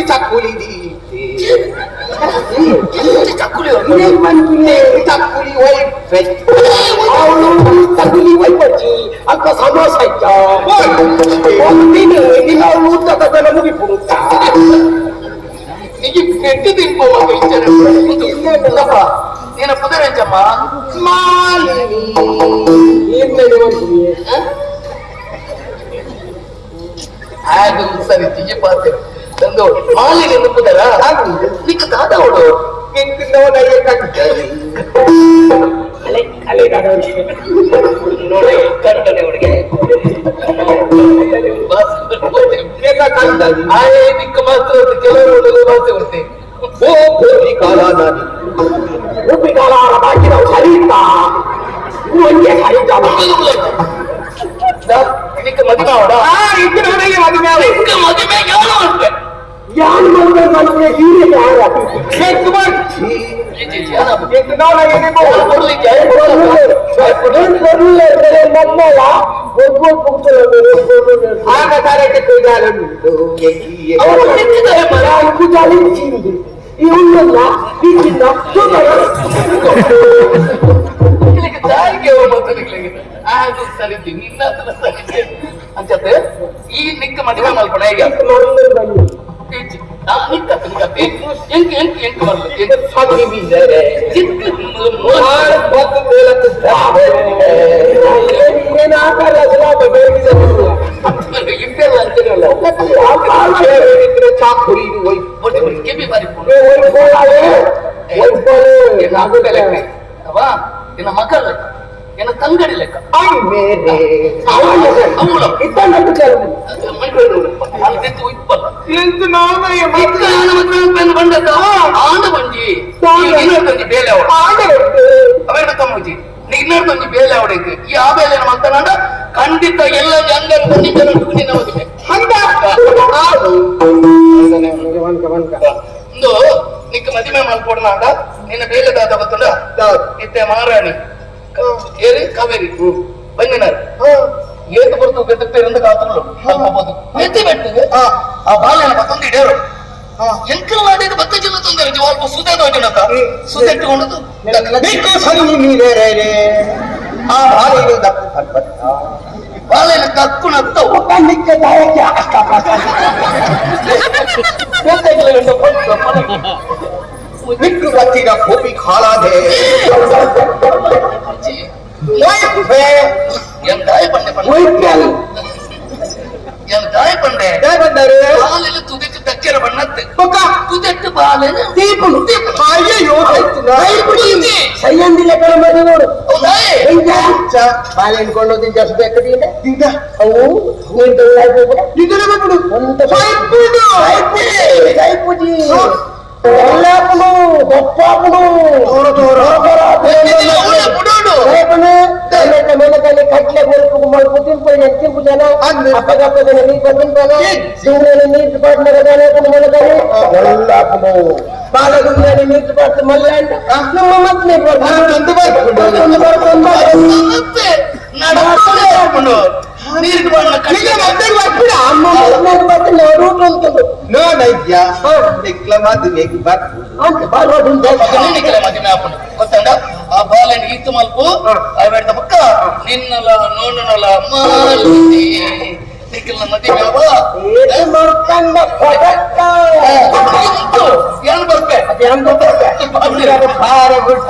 चाकुली दी चाकुली चाकुली वाईपाची आता समोसायच्या मुगी पुरुता పెట్టి తింపోవాలి నేను పుదరంచమ్మా ಅದು ಸರಿ ತಿಜಿ ಪಾತೆ ತಂದು ಮಾಲಿಗೆ ನುಪ್ಪುದರ ನಿಕ್ಕ ದಾದವಳು ನೋಡೇ ಕರ್ಡನೆ ಅವಳಿಗೆ ದಿಕ್ಕ ಮಾತ್ರ ಕೆಲವರು ಮಾತ್ರ ಬರ್ತೇ ಓ ಭೂಮಿ ಕಾಲ ನಾನಿ ಭೂಮಿ ಕಾಲ ಬಾಕಿ ನಾವು ಹರಿತಾ ಇದಕ್ಕೆ ಮದುವೆ ಅವಡ ಇದಕ್ಕೆ ನನಗೆ ಮದುವೆ ಇದಕ್ಕೆ ಮದುವೆ ಯಾರು ಅಂತ ಯಾರು ಮದುವೆ ಮಾಡ್ತಾರೆ ಹೀಗೆ ಯಾರು एक बार एक नाव लगे ने बोल बोली जाए बोल तेरे मम्मा बोल पूछो मेरे आगा तारे के कोई गाल नहीं और कितने है मरा कुछ जाली चीन दे ये उन्नला बिना तो लेकिन जाए के वो मत निकलेंगे आज सारी दिन इतना तरह से अंचते ये निक मदिमा माल बनाएगा निक ಎಂಕ ಬರಲ್ಲ ಸಾಗಿ ಬೀಜರೆ ಚಿಕ್ಕ ಮೋಹಾರ್ ಬತ್ತು ಬೇಲತ್ತು ದಾವೆ ಏನ ಆಕಲ್ಲ ಸಲಾಬ ಬೇಕಿದೆ ಇಪ್ಪೆಲ್ಲ ಅಂತಿರಲ್ಲ ಇದ್ರೆ ಚಾಕುರಿ ಹೋಯ್ ಕೆ ಬಿ ಬಾರಿ ಹೋಯ್ ಬೋಲಾವೆ ಹೋಯ್ ಬೋಲೆ ನಾಗುದೆ ಲೆಕ್ಕ ಅವಾ ಇನ್ನ ಮಕ್ಕಳ ಏನ ತಂಗಡಿ ಲೆಕ್ಕ ಐ ಮೇರೆ ಅವಳು ಇತ್ತಂತ ಕೇಳು ಮೈಕೊಂಡು ಅಲ್ದೆತ್ತು ಇಪ್ಪಲ್ಲ ಎಂತ ನಾಮ ಮಕ್ಕಳ ಮಕ್ಕಳ ಬಂದದ ಆಂದ ಬಂಜಿ ಇನ್ನೊಂದು ಬೇಲೆ ಅವಳು ಅವೇನ ತಮ್ಮಜಿ ಇನ್ನೊಂದು ಬೇಲೆ ಅವಳಿಗೆ ಈ ಆ ಬೇಲೆ ಮಕ್ಕಳಾಂಡ ಖಂಡಿತ ಎಲ್ಲ ಜಂಗಲ್ ಬಂದಿದ್ದ ನಿನ್ನ ಮದುವೆ ಹಂಗ ಒಂದು ನಿಕ್ಕ ಮದುವೆ ಮಾಡ್ಕೊಡ್ನಾಗ ನಿನ್ನ ಬೇಲೆ ದಾದ ಗೊತ್ತುಂಡ ಇತ್ತೆ ಮಹಾರಾಣಿ ಏರಿ ಕಾವೇರಿ ಬಂದಿನಾರು ಏತು ಬರ್ತು ಗದ್ದೆರಿಂದ ಕಾತಲು ಅಲ್ಪಬೋದು ಎತ್ತಿ ಬೆಟ್ಟಿಗೆ ಆ ಬಾಲ್ಯನ ಮತ್ತೊಂದು ಇಡೇರು ಎಂಕಲ್ ನಾಡಿದ ಬತ್ತ ಜಿಲ್ಲ ತೊಂದರೆ ಜವಾಲ್ಪು ಸುದೆ ದೋಜಿನತ ಸುದೆ ಇಟ್ಟುಕೊಂಡದು ಬೇಕು ಸರಿ ನೀರೇ ಆ ಬಾಲಿಗೆ ದಕ್ಕು ಕಲ್ಪತ್ತ ಬಾಲಿನ ದಕ್ಕು ನತ್ತ ಒಕ್ಕಣಿಕ್ಕೆ ದಾಯಕ್ಕೆ ಅಷ್ಟ विक्र बच्ची का खोपी खाला दे ಎಂದಾಯ ಬಂಡೆ ಎಂದಾಯ ಬಂಡೆ ಬಾಲೆಲ್ಲ ತುದಿಟ್ಟು ತಕ್ಕೆರ ಬಣ್ಣತ್ತೆ ತುದಿಟ್ಟು ಬಾಲೆನ ದೀಪನು ಅಯ್ಯೋ ಸೈಯಂದಿಲ್ಲ ಕಳ ಮನೆ ನೋಡು ಬಾಲೆ ಅನ್ಕೊಂಡು ಜಾಸ್ತಿ ಬೇಕು ಅವು ಪೂಜಿ ಎಲ್ಲಾಪನು ಗಪ್ಪಾಪನು ಮೇಲಕಲ್ಲಿ ಕಟ್ಲೆ ಗೋಲ್ಪು ಮಲ್ಪು ತಿನ್ಪಡಿ ತಿಂಪು ಜನ ಅಪ್ಪಗಪ್ಪದನ ನೀರು ಬಂದಿರ್ತಾನ ದುಂಗನೆ ನೀರು ಪಾಡ್ನ ಮೇಲಕಲ್ಲಿ ಎಲ್ಲಾಪನು ಬಾಲಗುಂಗನೆ ನೀರು ಪಾಡ್ತು ಮಲ್ಲಾಂಡ ನಮ್ಮ ಮತ್ತೆ ನೀರು ಬಣ್ಣ ಅಮ್ಮ ನೋಡಯ್ಯ ನಿಕ್ಲ ಮದುವೆಗೆ ಗೊತ್ತಂಡ ಆ ಬಾಲನ್ ಈತು ಮಲ್ಪು ಅವೆಡ್ದ ಪಕ್ಕ ನಿನ್ನಲ ನೋಡನಲ ಮಾಲಿ ನಿಕ್ಲ ಮದುವೆ ಏನ್ ಬರ್ತೆ ಭಾರ ಬಿಟ್ಟ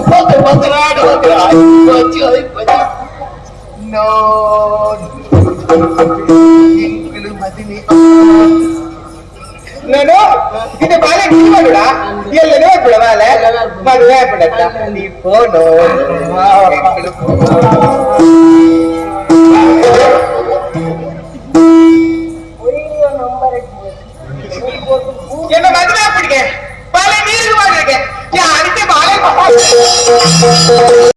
ಹೋಗಿ ಬದಲಾಡು ಮದಿನಿ ನಾನು ಇದು ಬಾಲ ಮಾಡೋಡ ಎಲ್ಲನೇ ಬಿಡವಾಲ ಮದುವೆ ಬಿಡತ್ತ ನೀ ಫೋನು